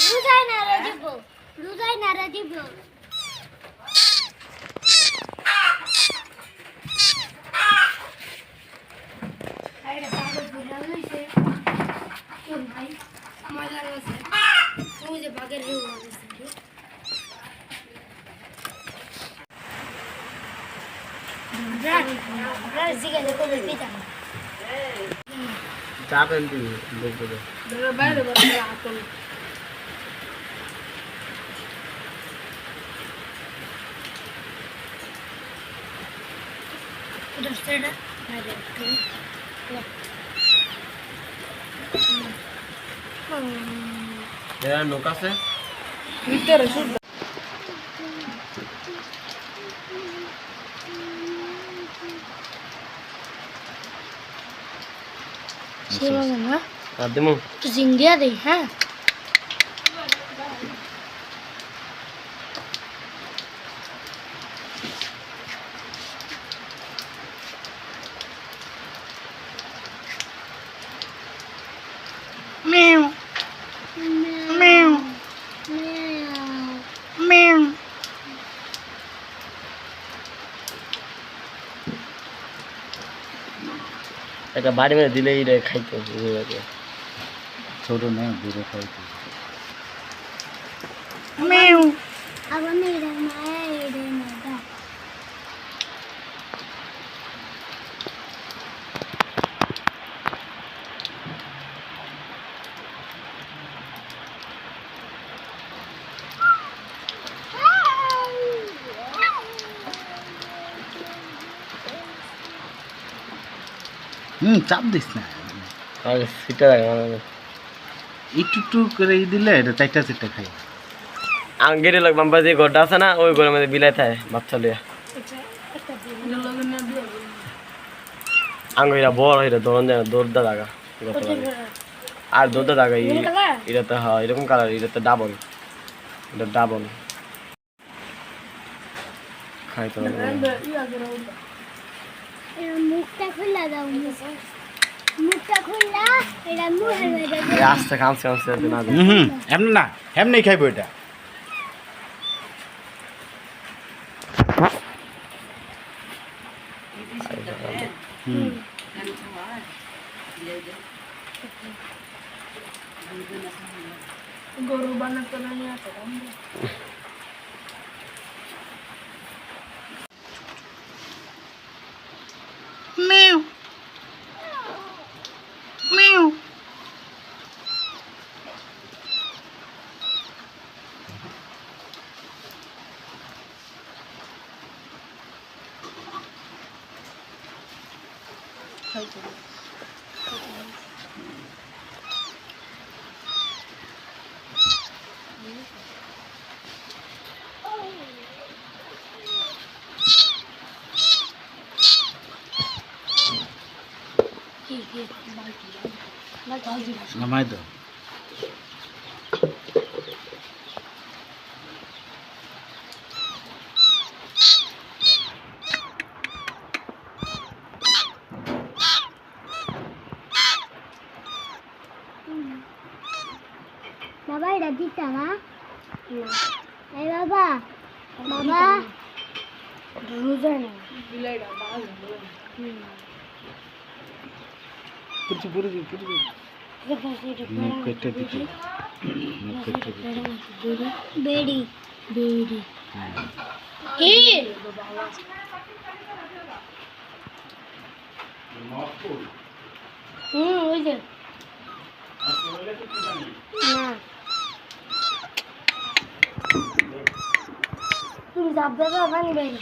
রোজায় নাড়া দিব, রোজায় নাড়া দিব। লোক আছে জিন্দিয়া দেই হ্যাঁ Meow. Meow. Meow. একটা বাড়ি মেরে দিলেই রে খাইতো ছোট না দূরে খাইতে Meow. আবার মেয়েরা মায়া এড়ে না চাপ দিস না সিটা একটু একটু করে দিলে এটা চারটা চারটা খাই আঙ্গেরে লোক বাম্পা যে ঘরটা আছে না ওই ঘরের মধ্যে বিলাই থাকে বাচ্চা লিয়া আঙ্গিরা বড় হইরা দৌড়ন যায় দৌড়দা জায়গা আর দৌড়দা জায়গা এটা তো হ্যাঁ এরকম কালার এটা তো ডাবল এটা ডাবল খাইতে হবে মুখটা খুলে দাও মুখটা খুললা এটা মুখের মধ্যে আস্তে কামছে কামছে না এমন না এমনি খাইবো এটা গরু বানাতে না নিয়ে আসো Meow. Meow. নামাই দাও বাবা এটা দিতা না এই বাবা বাবা রোজা না বিলাইটা ভালো পুরো পুরো পুরো মুখ কেটে দিতে মুখ কেটে দিতে বেড়ি বেড়ি কি ওই যে না তুমি যাব দেবে পানি বাইরে